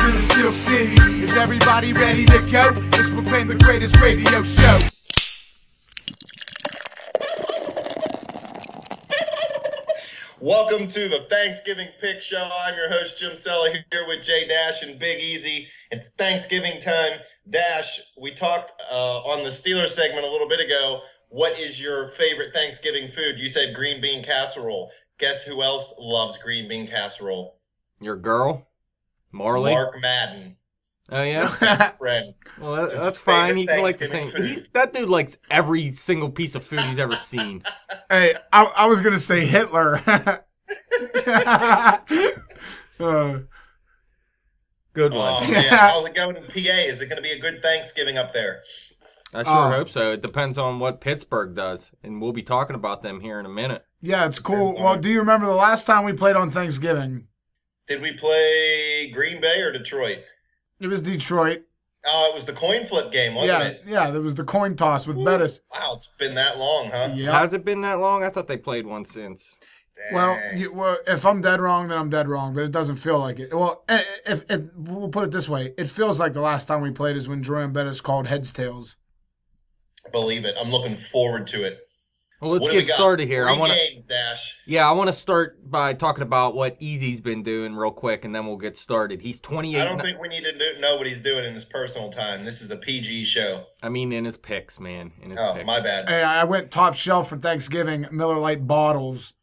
in the Steel City. Is everybody ready to go? Let's proclaim the greatest radio show. Welcome to the Thanksgiving Pick Show. I'm your host, Jim Sella, here with Jay Dash and Big Easy. It's Thanksgiving time. Dash, we talked on the Steelers segment a little bit ago. What is your favorite Thanksgiving food? You said green bean casserole. Guess who else loves green bean casserole? Your girl? Marley? Mark Madden. Oh, yeah? Best friend. Well, that's fine. He can like the same. That dude likes every single piece of food he's ever seen. Hey, I was going to say Hitler. Good one. Oh, man. How's it going in PA? Is it going to be a good Thanksgiving up there? I sure hope so. It depends on what Pittsburgh does, and we'll be talking about them here in a minute. Yeah, it's cool. Well, do you remember the last time we played on Thanksgiving? Did we play Green Bay or Detroit? It was Detroit. Oh, it was the coin flip game, wasn't it? Yeah, there was the coin toss with Bettis. Wow, it's been that long, huh? Yeah. Has it been that long? I thought they played one since. Well, if I'm dead wrong, then I'm dead wrong, but it doesn't feel like it. Well, we'll put it this way. It feels like the last time we played is when Drew and Bettis called heads tails. Believe it. I'm looking forward to it. Well, let's get started here. Games, Dash. Yeah, I want to start by talking about what Easy's been doing real quick, and then we'll get started. He's 28. I don't think we need to know what he's doing in his personal time. This is a PG show. I mean, in his picks, man. In his picks. My bad. Hey, I went top shelf for Thanksgiving, Miller Lite bottles.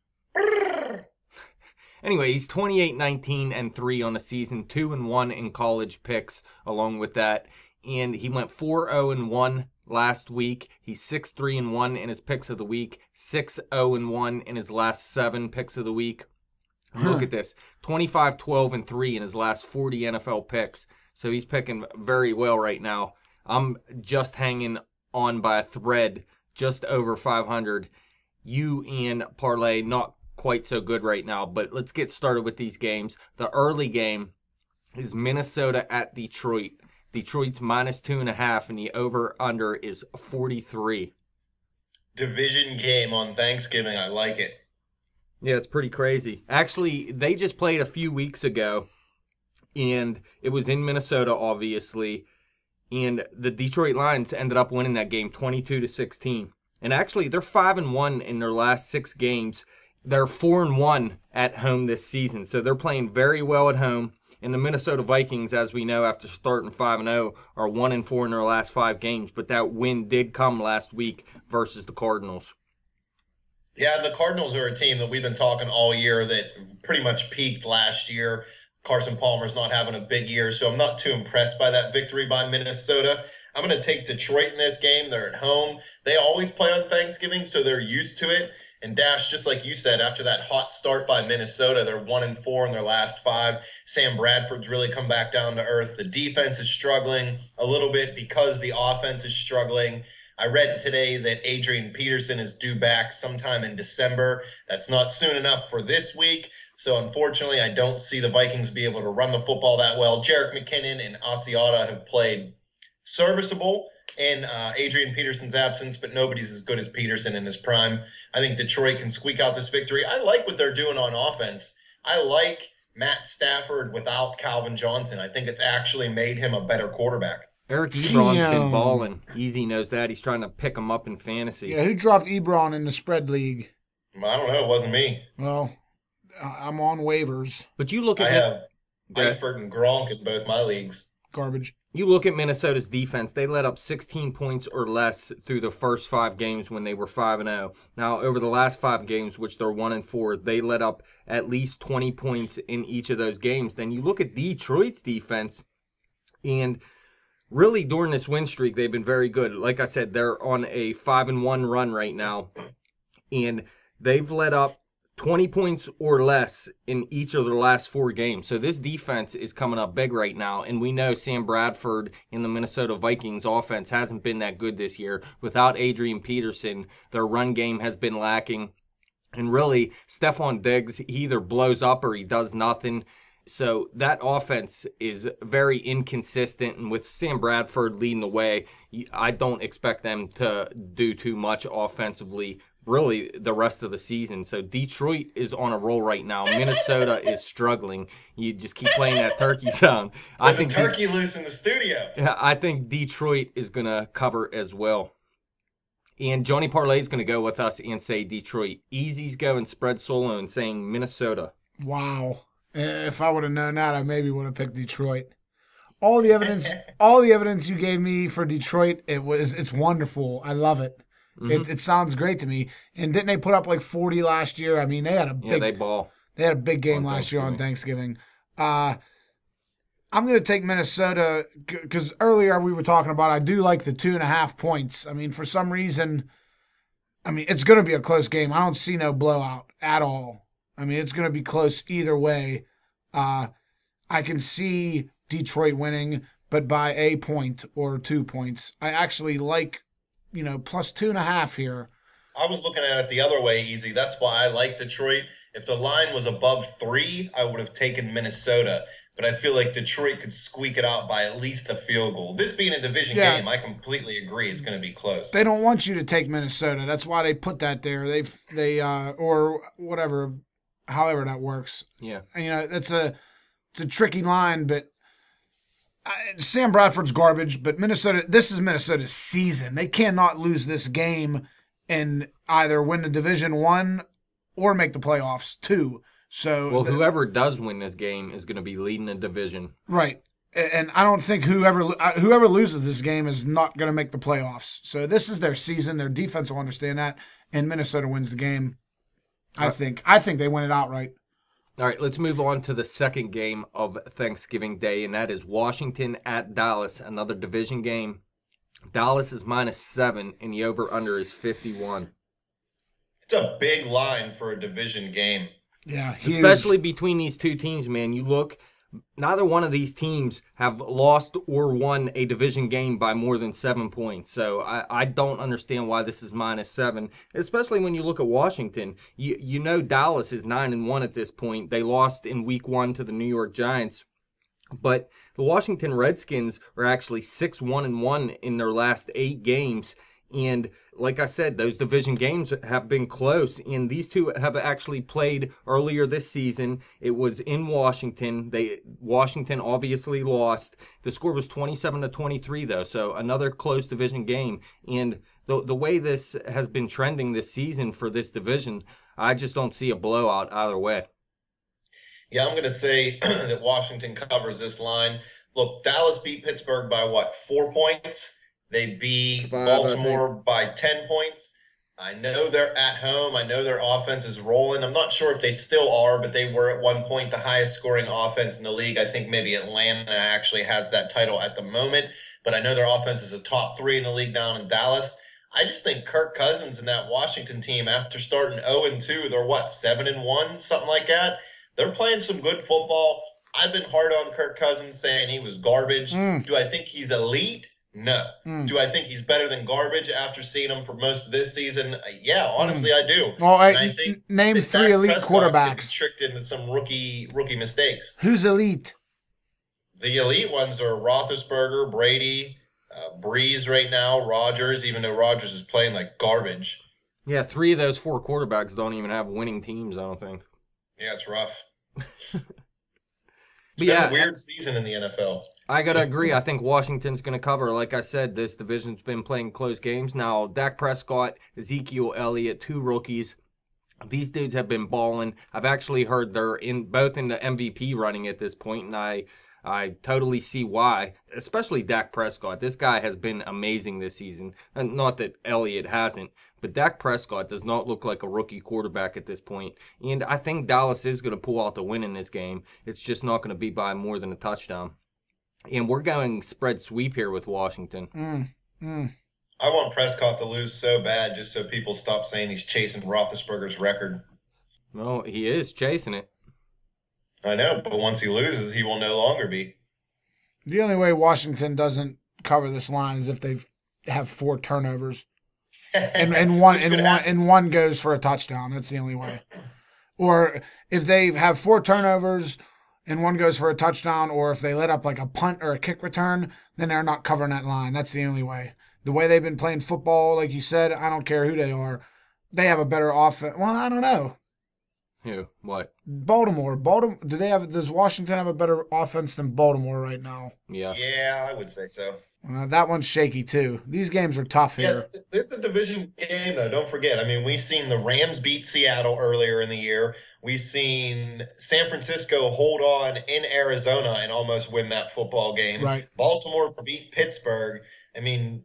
Anyway, he's 28-19-3 on the season, 2-1 in college picks along with that, and he went 4-0-1 last week. He's 6-3-1 in his picks of the week, 6-0-1 in his last 7 picks of the week. Look at this, 25-12-3 in his last 40 NFL picks. So he's picking very well right now. I'm just hanging on by a thread, just over 500. You and Parlay, not quite so good right now, but let's get started with these games. The early game is Minnesota at Detroit. Detroit's -2.5, and the over-under is 43. Division game on Thanksgiving. I like it. Yeah, it's pretty crazy. Actually, they just played a few weeks ago, and it was in Minnesota, obviously, and the Detroit Lions ended up winning that game 22-16. And actually, they're 5-1 in their last 6 games. They're 4-1 at home this season, so they're playing very well at home. And the Minnesota Vikings, as we know, after starting 5-0, are 1-4 in their last 5 games. But that win did come last week versus the Cardinals. Yeah, the Cardinals are a team that we've been talking all year that pretty much peaked last year. Carson Palmer's not having a big year, so I'm not too impressed by that victory by Minnesota. I'm going to take Detroit in this game. They're at home. They always play on Thanksgiving, so they're used to it. And Dash, just like you said, after that hot start by Minnesota, they're 1-4 in their last 5. Sam Bradford's really come back down to earth. The defense is struggling a little bit because the offense is struggling. I read today that Adrian Peterson is due back sometime in December. That's not soon enough for this week. So unfortunately, I don't see the Vikings be able to run the football that well. Jerick McKinnon and Asiata have played serviceable in Adrian Peterson's absence, but nobody's as good as Peterson in his prime. I think Detroit can squeak out this victory. I like what they're doing on offense. I like Matt Stafford without Calvin Johnson. I think it's actually made him a better quarterback. Eric Ebron's been balling. Easy knows that. He's trying to pick him up in fantasy. Yeah, who dropped Ebron in the spread league? I don't know. It wasn't me. Well, I'm on waivers. But you look at I have Eifert and Gronk in both my leagues. Garbage. You look at Minnesota's defense, they let up 16 points or less through the first 5 games when they were 5-0. Now, over the last 5 games, which they're 1-4, they let up at least 20 points in each of those games. Then you look at Detroit's defense, and really during this win streak, they've been very good. Like I said, they're on a 5-1 run right now, and they've let up 20 points or less in each of their last 4 games. So this defense is coming up big right now, and we know Sam Bradford in the Minnesota Vikings offense hasn't been that good this year. Without Adrian Peterson, their run game has been lacking. And really, Stephon Diggs, he either blows up or he does nothing. So that offense is very inconsistent, and with Sam Bradford leading the way, I don't expect them to do too much offensively. really the rest of the season. So Detroit is on a roll right now. Minnesota is struggling. You just keep playing that turkey sound. There's a turkey loose in the studio. Yeah, I think Detroit is going to cover as well. And Johnny Parlay is going to go with us and say Detroit. Easy's going spread solo and saying Minnesota. Wow. If I would have known that, I maybe would have picked Detroit. All the evidence you gave me for Detroit, it's wonderful. I love it. Mm-hmm. It sounds great to me. And didn't they put up like 40 last year? I mean, they had a big They had a big game last year on Thanksgiving. I'm going to take Minnesota because earlier we were talking about I do like the 2.5 points. I mean, for some reason, it's going to be a close game. I don't see no blowout at all. I mean, it's going to be close either way. I can see Detroit winning, but by a point or 2 points. I actually like, plus 2.5 here. I was looking at it the other way, Easy. That's why I like Detroit. If the line was above 3, I would have taken Minnesota. But I feel like Detroit could squeak it out by at least a field goal. This being a division game, I completely agree it's going to be close. They don't want you to take Minnesota. That's why they put that there. They or whatever, however that works. Yeah. It's a tricky line, but Sam Bradford's garbage. But this is Minnesota's season. They cannot lose this game and either win the Division 1 or make the playoffs 2. So whoever does win this game is going to be leading the division. Right. And I don't think whoever loses this game is not going to make the playoffs. So this is their season. Their defense will understand that, and Minnesota wins the game. I think they win it outright. All right, let's move on to the second game of Thanksgiving Day, and that is Washington at Dallas, another division game. Dallas is -7, and the over-under is 51. It's a big line for a division game. Yeah, huge. Especially between these two teams, man. You look, neither one of these teams have lost or won a division game by more than 7 points. So I don't understand why this is -7, especially when you look at Washington. You know Dallas is 9-1 at this point. They lost in week 1 to the New York Giants. But the Washington Redskins are actually 6-1-1 in their last 8 games. And like I said, those division games have been close, and these two have actually played earlier this season. It was in Washington. Washington obviously lost. The score was 27-23, though, so another close division game. And the way this has been trending this season for this division, I just don't see a blowout either way. Yeah, I'm going to say that Washington covers this line. Look, Dallas beat Pittsburgh by 4 points? They beat Baltimore by 10 points. I know they're at home. I know their offense is rolling. I'm not sure if they still are, but they were at one point the highest scoring offense in the league. I think maybe Atlanta actually has that title at the moment, but I know their offense is a top 3 in the league down in Dallas. I just think Kirk Cousins and that Washington team, after starting 0-2, they're 7-1, something like that. They're playing some good football. I've been hard on Kirk Cousins, saying he was garbage. Do I think he's elite? No. Do I think he's better than garbage after seeing him for most of this season? Yeah, honestly, I do. Well, I think name 3 elite quarterbacks. Tricked into some rookie mistakes. Who's elite? The elite ones are Roethlisberger, Brady, Breeze right now, Rodgers, even though Rodgers is playing like garbage. Yeah, 3 of those 4 quarterbacks don't even have winning teams, I don't think. Yeah, it's rough. It's been a weird season in the NFL. I got to agree. I think Washington's going to cover. Like I said, this division's been playing close games. Now, Dak Prescott, Ezekiel Elliott, 2 rookies. These dudes have been balling. I've actually heard they're both in the MVP running at this point, and I totally see why, especially Dak Prescott. This guy has been amazing this season. And not that Elliott hasn't, but Dak Prescott does not look like a rookie quarterback at this point. And I think Dallas is going to pull out the win in this game. It's just not going to be by more than a touchdown. And we're going spread sweep here with Washington. I want Prescott to lose so bad just so people stop saying he's chasing Roethlisberger's record. Well, he is chasing it. I know, but once he loses, he will no longer be. The only way Washington doesn't cover this line is if they have 4 turnovers and one goes for a touchdown. That's the only way. Or if they have 4 turnovers and one goes for a touchdown, or if they let up like a punt or a kick return, then they're not covering that line. That's the only way. The way they've been playing football, like you said, I don't care who they are. They have a better offense. Well, I don't know. Who? What? Baltimore. Does Washington have a better offense than Baltimore right now? Yes. Yeah, I would say so. That one's shaky too. These games are tough Yeah, here. this is a division game, though. Don't forget. I mean, we've seen the Rams beat Seattle earlier in the year. We've seen San Francisco hold on in Arizona and almost win that football game. Right. Baltimore beat Pittsburgh. I mean,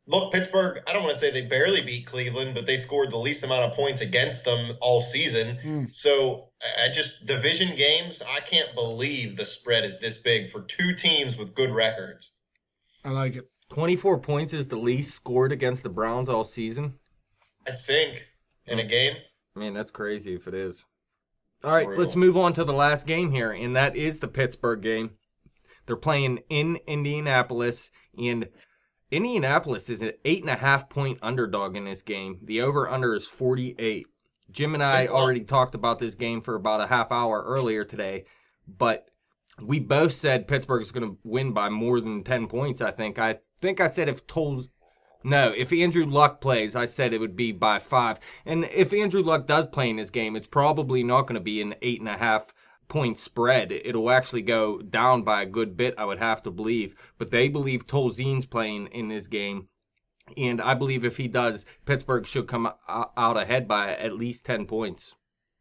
look, Pittsburgh, I don't want to say they barely beat Cleveland, but they scored the least amount of points against them all season. So division games, I can't believe the spread is this big for two teams with good records. I like it. 24 points is the least scored against the Browns all season. I think in a game. Man, that's crazy if it is. All right, Brutal. let's move on to the last game here, and that is the Pittsburgh game. They're playing in Indianapolis, and Indianapolis is an 8.5-point underdog in this game. The over-under is 48. Jim and I already talked about this game for about a half hour earlier today, but we both said Pittsburgh's going to win by more than 10 points, I think. I said if Andrew Luck plays, I said it would be by 5. And if Andrew Luck does play in this game, it's probably not going to be an 8.5-point spread. It'll actually go down by a good bit, I would have to believe. But they believe Tolzien's playing in this game. And I believe if he does, Pittsburgh should come out ahead by at least 10 points.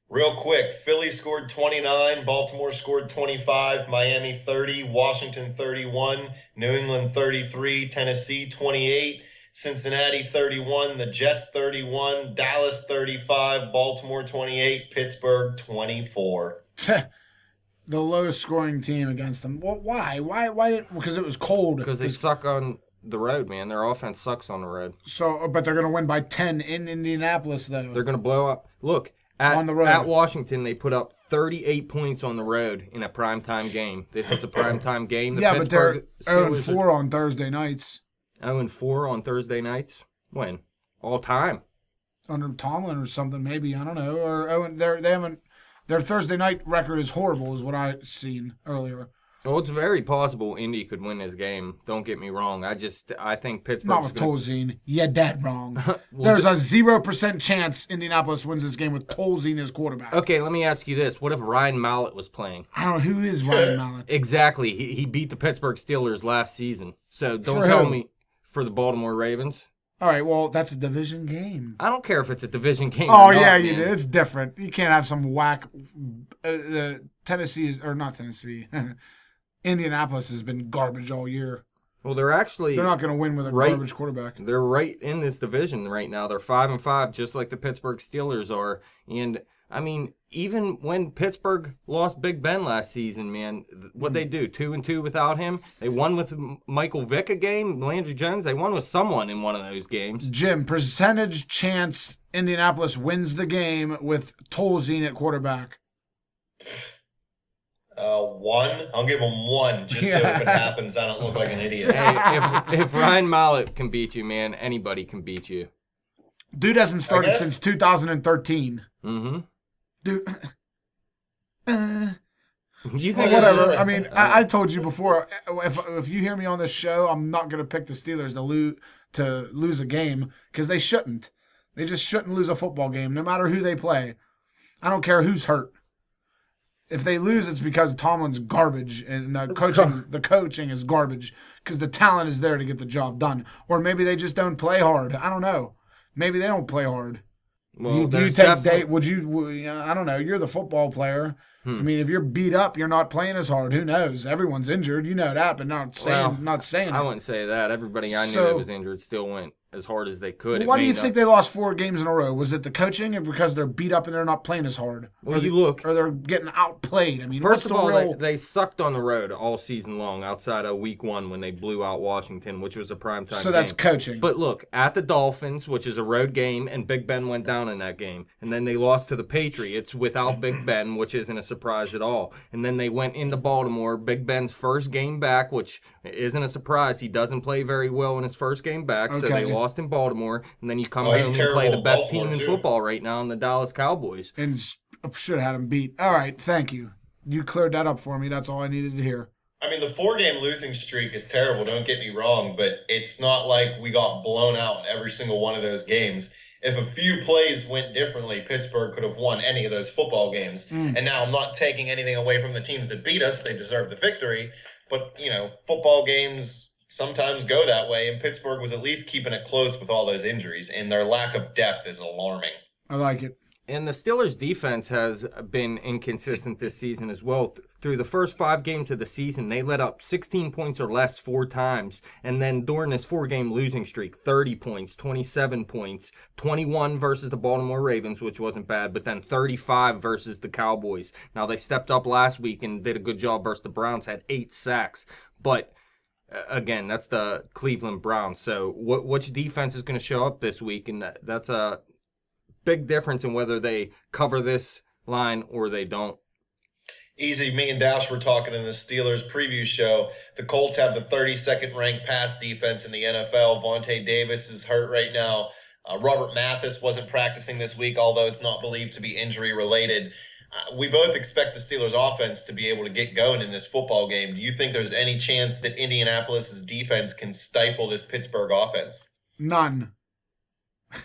Real quick, Philly scored 29, Baltimore scored 25, Miami 30, Washington 31, New England 33, Tennessee 28, Cincinnati 31, the Jets 31, Dallas 35, Baltimore 28, Pittsburgh 24. The lowest scoring team against them. Well, why? Because it was cold. Because they suck on the road, man. Their offense sucks on the road. So, but they're going to win by 10 in Indianapolis, though. They're going to blow up. Look. On the road. At Washington, they put up 38 points on the road in a primetime game. This is a primetime game. But they're 0-4 on Thursday nights. 0-4 on Thursday nights? When? All time. Under Tomlin or something, maybe. I don't know. Or they haven't. Their Thursday night record is horrible, is what I've seen earlier. Well, it's very possible Indy could win this game. Don't get me wrong. I think Pittsburgh's not with Tolzien. You're dead wrong. There's a 0% chance Indianapolis wins this game with Tolzien as quarterback. Okay, let me ask you this. What if Ryan Mallett was playing? I don't know. Who is Ryan Mallett? Exactly. He beat the Pittsburgh Steelers last season. So don't tell me for the Baltimore Ravens. All right, well, that's a division game. I don't care if it's a division game Oh, or not, yeah, you man. do. It's different. You can't have some whack Tennessee, or not Tennessee. Indianapolis has been garbage all year. Well, they're not going to win with a garbage quarterback. They're right in this division right now. They're 5-5, just like the Pittsburgh Steelers are. And I mean, even when Pittsburgh lost Big Ben last season, man, what'd they do? 2-2 without him. They won with Michael Vick a game. Landry Jones. They won with someone in one of those games. Jim, percentage chance Indianapolis wins the game with Tolzien at quarterback. 1. I'll give them 1 just so if it happens, I don't look like an idiot. Hey, if Ryan Mallett can beat you, man, anybody can beat you. Dude hasn't started since 2013. Mm-hmm. Dude. You think whatever. I mean, I told you before, if you hear me on this show, I'm not going to pick the Steelers to lose a game because they shouldn't. They just shouldn't lose a football game, no matter who they play. I don't care who's hurt. If they lose, it's because Tomlin's garbage and the coaching is garbage because the talent is there to get the job done. Or maybe they just don't play hard. I don't know. Maybe they don't play hard. Well, do you take date? Would you? I don't know. You're the football player. I mean, if you're beat up, you're not playing as hard. Who knows? Everyone's injured. You know that, but not saying it. I wouldn't say that. Everybody I knew that was injured still went as hard as they could. Well, why do you think they lost 4 games in a row? Was it the coaching, or because they're beat up and they're not playing as hard? Well, or they're getting outplayed. I mean, first of all, they sucked on the road all season long, outside of Week 1 when they blew out Washington, which was a primetime game. So that's coaching. But look, at the Dolphins, which is a road game, and Big Ben went down in that game, and then they lost to the Patriots without Big Ben, which isn't a surprise at all. And then they went into Baltimore, Big Ben's first game back, which isn't a surprise. He doesn't play very well in his first game back, so they lost in Baltimore. And then you come home and play the best team in football right now in the Dallas Cowboys. And should have had him beat. All right, thank you. You cleared that up for me. That's all I needed to hear. I mean, the 4-game losing streak is terrible, don't get me wrong, but it's not like we got blown out in every single one of those games. if a few plays went differently, Pittsburgh could have won any of those football games. And now I'm not taking anything away from the teams that beat us. They deserve the victory. But, football games sometimes go that way, and Pittsburgh was at least keeping it close with all those injuries, and their lack of depth is alarming. I like it. And the Steelers' defense has been inconsistent this season as well. Through the first 5 games of the season, they let up 16 points or less 4 times. And then during this 4-game losing streak, 30 points, 27 points, 21 versus the Baltimore Ravens, which wasn't bad, but then 35 versus the Cowboys. Now, they stepped up last week and did a good job versus the Browns, had 8 sacks. But again, that's the Cleveland Browns. So which defense is going to show up this week? And that's a big difference in whether they cover this line or they don't. Easy, me and Dash were talking in the Steelers preview show. The Colts have the 32nd ranked pass defense in the NFL. Vontae Davis is hurt right now. Robert Mathis wasn't practicing this week, although it's not believed to be injury related. We both expect the Steelers offense to be able to get going in this football game. Do you think there's any chance that Indianapolis's defense can stifle this Pittsburgh offense? None.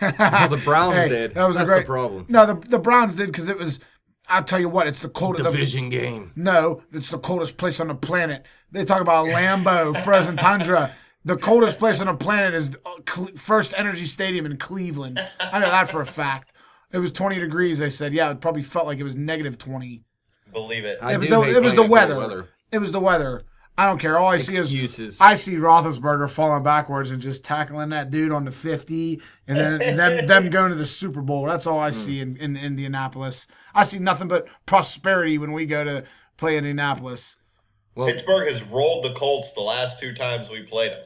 Well, the Browns did. That's the problem. No, the Browns did because it was, I'll tell you what, it's the coldest division game. No, it's the coldest place on the planet. They talk about Lambeau, frozen tundra. The coldest place on the planet is First Energy Stadium in Cleveland. I know that for a fact. It was 20 degrees, they said. Yeah, it probably felt like it was negative 20. Believe it. It was the weather. It was the weather. I don't care. All I see is I see Roethlisberger falling backwards and just tackling that dude on the 50, and then them going to the Super Bowl. That's all I see in Indianapolis. I see nothing but prosperity when we go to play Indianapolis. Well, Pittsburgh has rolled the Colts the last 2 times we played them.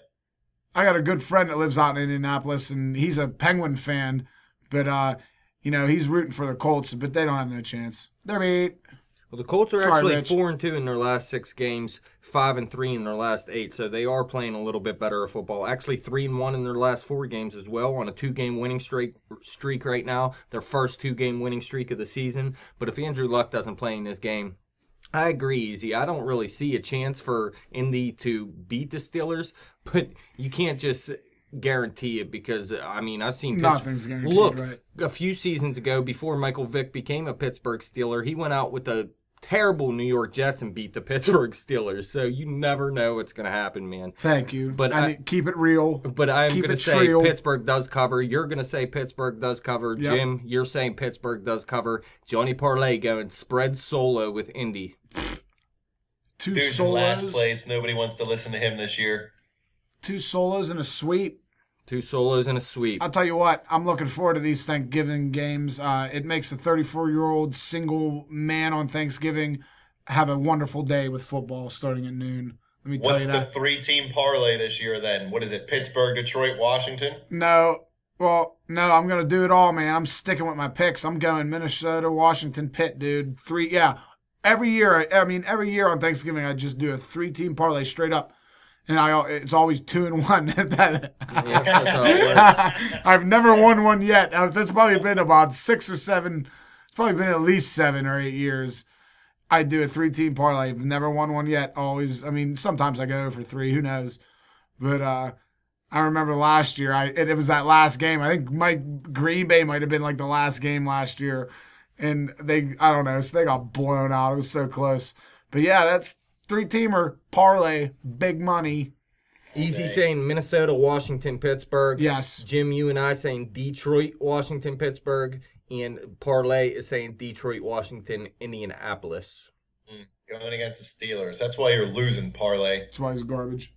I got a good friend that lives out in Indianapolis, and he's a Penguin fan, but he's rooting for the Colts, but they don't have no chance. They're beat. Well, the Colts are actually 4-2 in their last 6 games, 5-3 in their last 8, so they are playing a little bit better of football. Actually, 3-1 in their last 4 games as well, on a 2-game winning streak right now. Their first 2-game winning streak of the season. But if Andrew Luck doesn't play in this game, I agree, Easy. I don't really see a chance for Indy to beat the Steelers, but you can't just guarantee it because, I've seen nothing's guaranteed. Look, right? A few seasons ago, before Michael Vick became a Pittsburgh Steeler, he went out with the terrible New York Jets and beat the Pittsburgh Steelers. So you never know what's going to happen, man. Thank you. But I keep it real. But I'm going to say Pittsburgh does cover. You're going to say Pittsburgh does cover. Yep. Jim, you're saying Pittsburgh does cover. Johnny Parlay going spread solo with Indy. Dude's in last place. Nobody wants to listen to him this year. 2 solos and a sweep. 2 solos and a sweep. I'll tell you what, I'm looking forward to these Thanksgiving games. It makes a 34-year-old single man on Thanksgiving have a wonderful day with football starting at noon. Let me tell you that. What's the 3-team parlay this year then? What is it, Pittsburgh, Detroit, Washington? No. Well, no, I'm going to do it all, man. I'm sticking with my picks. I'm going Minnesota, Washington, Pitt, dude. Every year on Thanksgiving, I just do a 3-team parlay straight up. And it's always 2-1. That's how it works. I've never won one yet. It's probably been about 6 or 7. It's probably been at least 7 or 8 years. I do a 3-team parlay. I've never won one yet. Always. Sometimes I go for 3. Who knows? But I remember last year. It was that last game. I think Green Bay might have been like the last game last year, and so they got blown out. It was so close. But yeah, that's 3-teamer parlay, big money. Easy saying Minnesota, Washington, Pittsburgh. Yes. Jim, you and I saying Detroit, Washington, Pittsburgh, and parlay is saying Detroit, Washington, Indianapolis. Going against the Steelers. That's why you're losing, parlay. That's why it's garbage.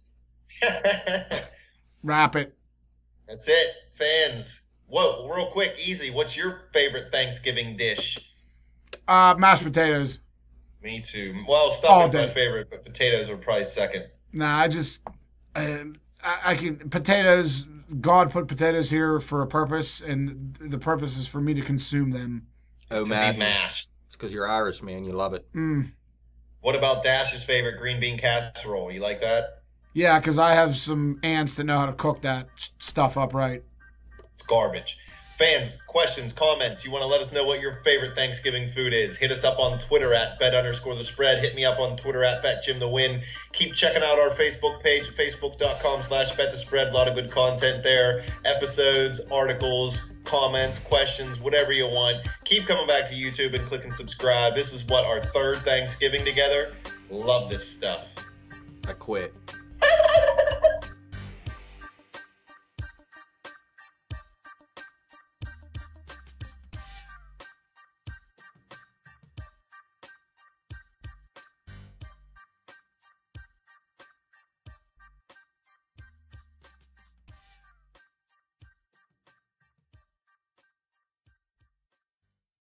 Wrap it. That's it, fans. Whoa, real quick, Easy. What's your favorite Thanksgiving dish? Mashed potatoes. Me too. Well, stuffing's my favorite, but potatoes are probably second. Nah, I can potatoes. God put potatoes here for a purpose, and the purpose is for me to consume them. Oh, man, mashed. It's because you're Irish, man. You love it. What about Dash's favorite green bean casserole? You like that? Yeah, because I have some aunts that know how to cook that stuff up right. It's garbage. Fans, questions, comments, you want to let us know what your favorite Thanksgiving food is, hit us up on Twitter at bet_the_spread. Hit me up on Twitter at betjimthewin. Keep checking out our Facebook page at facebook.com/betthespread. A lot of good content there. Episodes, articles, comments, questions, whatever you want. Keep coming back to YouTube and clicking subscribe. This is what, our third Thanksgiving together. Love this stuff. I quit.